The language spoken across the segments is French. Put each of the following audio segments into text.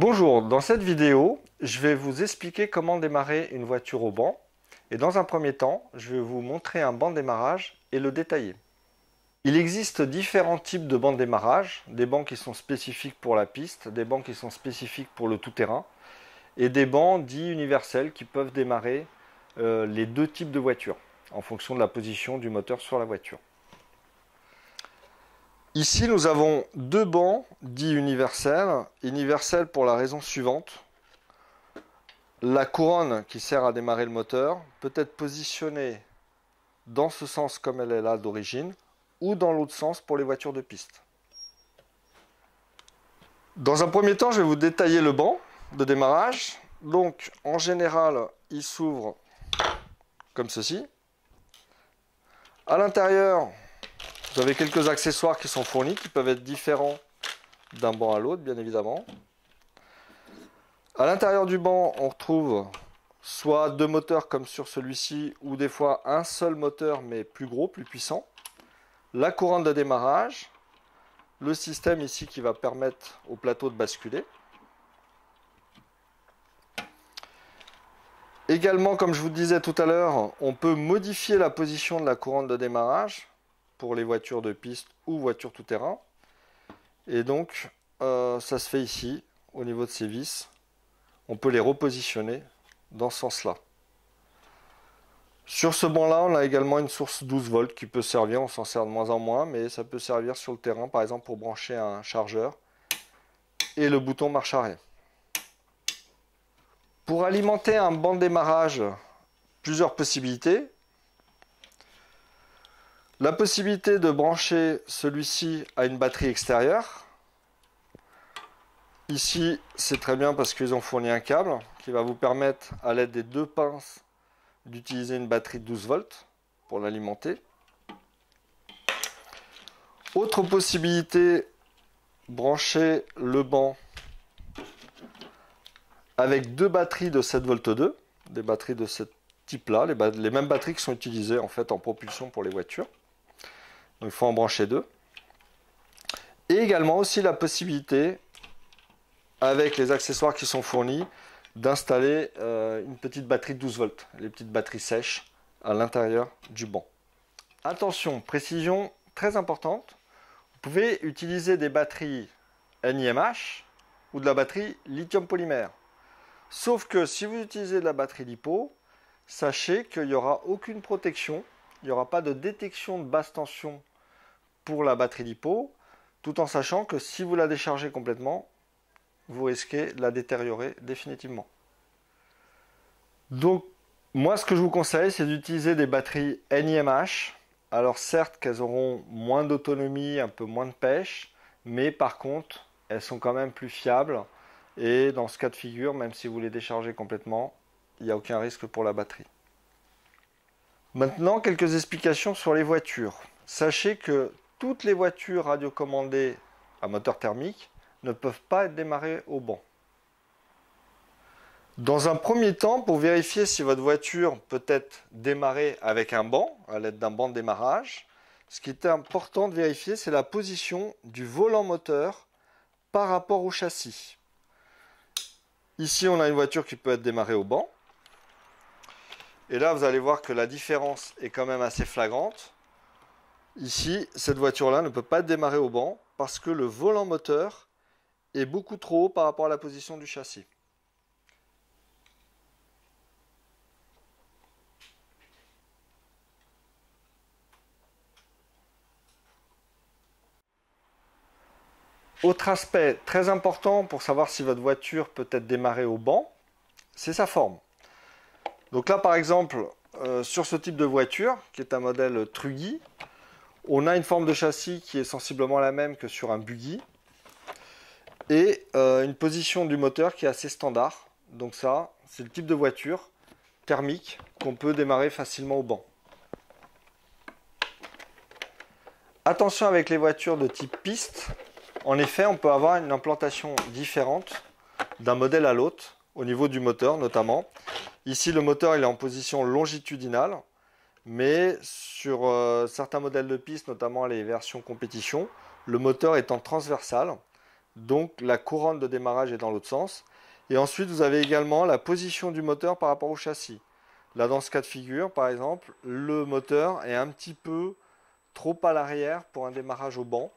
Bonjour, dans cette vidéo, je vais vous expliquer comment démarrer une voiture au banc. Et dans un premier temps, je vais vous montrer un banc de démarrage et le détailler. Il existe différents types de bancs de démarrage, des bancs qui sont spécifiques pour la piste, des bancs qui sont spécifiques pour le tout-terrain, et des bancs dits universels qui peuvent démarrer les deux types de voitures, en fonction de la position du moteur sur la voiture. Ici, nous avons deux bancs dits universels. Universels pour la raison suivante. La couronne qui sert à démarrer le moteur peut être positionnée dans ce sens comme elle est là d'origine ou dans l'autre sens pour les voitures de piste. Dans un premier temps, je vais vous détailler le banc de démarrage. Donc, en général, il s'ouvre comme ceci. À l'intérieur, vous avez quelques accessoires qui sont fournis, qui peuvent être différents d'un banc à l'autre, bien évidemment. À l'intérieur du banc, on retrouve soit deux moteurs comme sur celui-ci, ou des fois un seul moteur, mais plus gros, plus puissant. La couronne de démarrage, le système ici qui va permettre au plateau de basculer. Également, comme je vous disais tout à l'heure, on peut modifier la position de la couronne de démarrage pour les voitures de piste ou voitures tout-terrain. Et donc, ça se fait ici, au niveau de ces vis. On peut les repositionner dans ce sens-là. Sur ce banc-là, on a également une source 12 volts qui peut servir, on s'en sert de moins en moins, mais ça peut servir sur le terrain, par exemple pour brancher un chargeur et le bouton marche arrêt. Pour alimenter un banc de démarrage, plusieurs possibilités. La possibilité de brancher celui-ci à une batterie extérieure. Ici, c'est très bien parce qu'ils ont fourni un câble qui va vous permettre, à l'aide des deux pinces, d'utiliser une batterie de 12 volts pour l'alimenter. Autre possibilité, brancher le banc avec deux batteries de 7 volts 2, des batteries de ce type-là, les mêmes batteries qui sont utilisées en fait en propulsion pour les voitures. Donc il faut en brancher deux. Et également aussi la possibilité, avec les accessoires qui sont fournis, d'installer une petite batterie de 12 volts, les petites batteries sèches à l'intérieur du banc. Attention, précision très importante, vous pouvez utiliser des batteries NiMH ou de la batterie lithium polymère. Sauf que si vous utilisez de la batterie LiPo, sachez qu'il n'y aura aucune protection, il n'y aura pas de détection de basse tension pour la batterie LiPo, tout en sachant que si vous la déchargez complètement, vous risquez de la détériorer définitivement. Donc, moi, ce que je vous conseille, c'est d'utiliser des batteries NiMH. Alors, certes, qu'elles auront moins d'autonomie, un peu moins de pêche, mais par contre, elles sont quand même plus fiables. Et dans ce cas de figure, même si vous les déchargez complètement, il n'y a aucun risque pour la batterie. Maintenant, quelques explications sur les voitures. Sachez que toutes les voitures radiocommandées à moteur thermique ne peuvent pas être démarrées au banc. Dans un premier temps, pour vérifier si votre voiture peut être démarrée avec un banc, à l'aide d'un banc de démarrage, ce qui est important de vérifier, c'est la position du volant moteur par rapport au châssis. Ici, on a une voiture qui peut être démarrée au banc. Et là, vous allez voir que la différence est quand même assez flagrante. Ici, cette voiture-là ne peut pas être démarrée au banc parce que le volant moteur est beaucoup trop haut par rapport à la position du châssis. Autre aspect très important pour savoir si votre voiture peut être démarrée au banc, c'est sa forme. Donc là, par exemple, sur ce type de voiture, qui est un modèle Truggy, on a une forme de châssis qui est sensiblement la même que sur un buggy et une position du moteur qui est assez standard. Donc ça, c'est le type de voiture thermique qu'on peut démarrer facilement au banc. Attention avec les voitures de type piste. En effet, on peut avoir une implantation différente d'un modèle à l'autre, au niveau du moteur notamment. Ici, le moteur il est en position longitudinale, mais sur certains modèles de piste, notamment les versions compétition, le moteur est en transversal. Donc la couronne de démarrage est dans l'autre sens. Et ensuite, vous avez également la position du moteur par rapport au châssis. Là, dans ce cas de figure, par exemple, le moteur est un petit peu trop à l'arrière pour un démarrage au banc.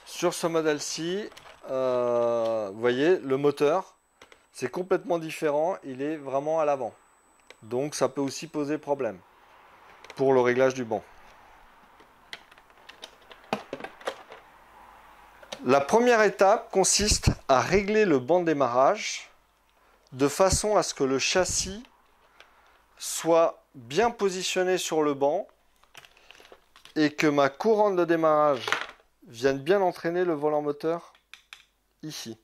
Sur ce modèle-ci, vous voyez, le moteur, c'est complètement différent. Il est vraiment à l'avant. Donc, ça peut aussi poser problème pour le réglage du banc. La première étape consiste à régler le banc de démarrage de façon à ce que le châssis soit bien positionné sur le banc et que ma couronne de démarrage vienne bien entraîner le volant moteur ici.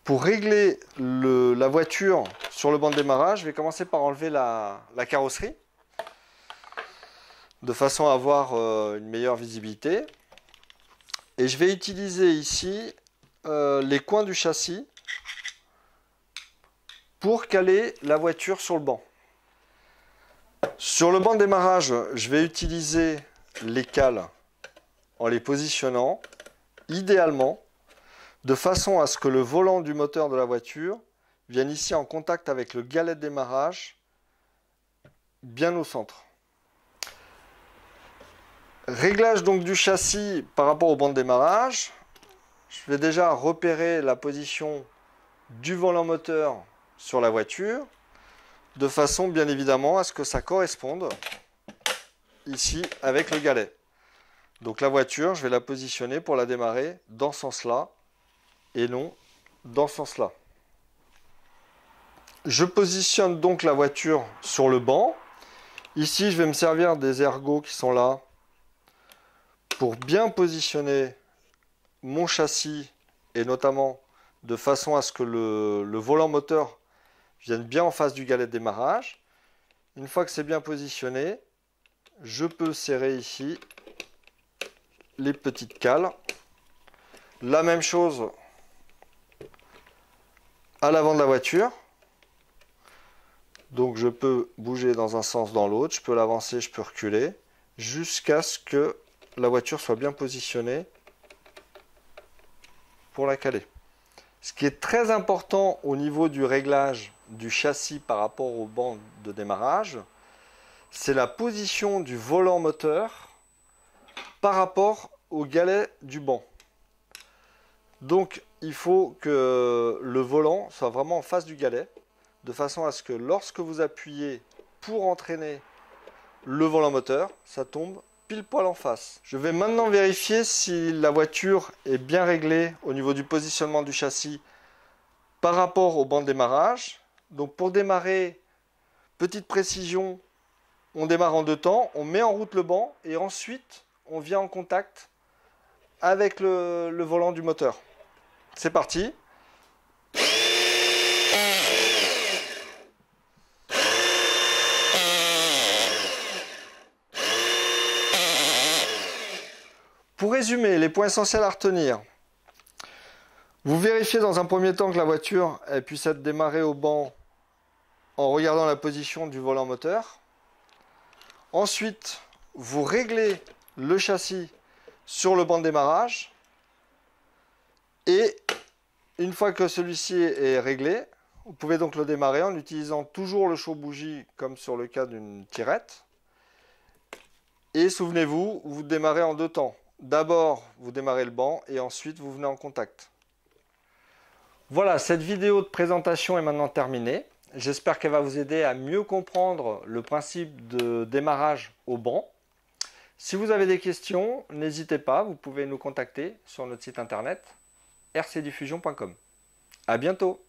Pour régler la voiture sur le banc de démarrage, je vais commencer par enlever la carrosserie de façon à avoir une meilleure visibilité. Et je vais utiliser ici les coins du châssis pour caler la voiture sur le banc. Sur le banc de démarrage, je vais utiliser les cales en les positionnant idéalement de façon à ce que le volant du moteur de la voiture vienne ici en contact avec le galet de démarrage bien au centre. Réglage donc du châssis par rapport au banc de démarrage. Je vais déjà repérer la position du volant moteur sur la voiture de façon bien évidemment à ce que ça corresponde ici avec le galet. Donc la voiture, je vais la positionner pour la démarrer dans ce sens-là et non dans ce sens-là. Je positionne donc la voiture sur le banc. Ici, je vais me servir des ergots qui sont là pour bien positionner mon châssis et notamment de façon à ce que le volant moteur vienne bien en face du galet de démarrage. Une fois que c'est bien positionné, je peux serrer ici les petites cales. La même chose à l'avant de la voiture. Donc je peux bouger dans un sens, dans l'autre, je peux l'avancer, je peux reculer, jusqu'à ce que la voiture soit bien positionnée pour la caler. Ce qui est très important au niveau du réglage du châssis par rapport au banc de démarrage, c'est la position du volant moteur par rapport au galet du banc. Donc il faut que le volant soit vraiment en face du galet, de façon à ce que lorsque vous appuyez pour entraîner le volant moteur, ça tombe pile poil en face. Je vais maintenant vérifier si la voiture est bien réglée au niveau du positionnement du châssis par rapport au banc de démarrage. Donc pour démarrer, petite précision, on démarre en deux temps, on met en route le banc et ensuite on vient en contact avec le volant du moteur. C'est parti. Pour résumer, les points essentiels à retenir. Vous vérifiez dans un premier temps que la voiture puisse être démarrée au banc en regardant la position du volant moteur. Ensuite, vous réglez le châssis sur le banc de démarrage. Et une fois que celui-ci est réglé, vous pouvez donc le démarrer en utilisant toujours le chaud-bougie comme sur le cas d'une tirette. Et souvenez-vous, vous démarrez en deux temps. D'abord, vous démarrez le banc et ensuite vous venez en contact. Voilà, cette vidéo de présentation est maintenant terminée. J'espère qu'elle va vous aider à mieux comprendre le principe de démarrage au banc. Si vous avez des questions, n'hésitez pas, vous pouvez nous contacter sur notre site internet rcdiffusion.com. À bientôt!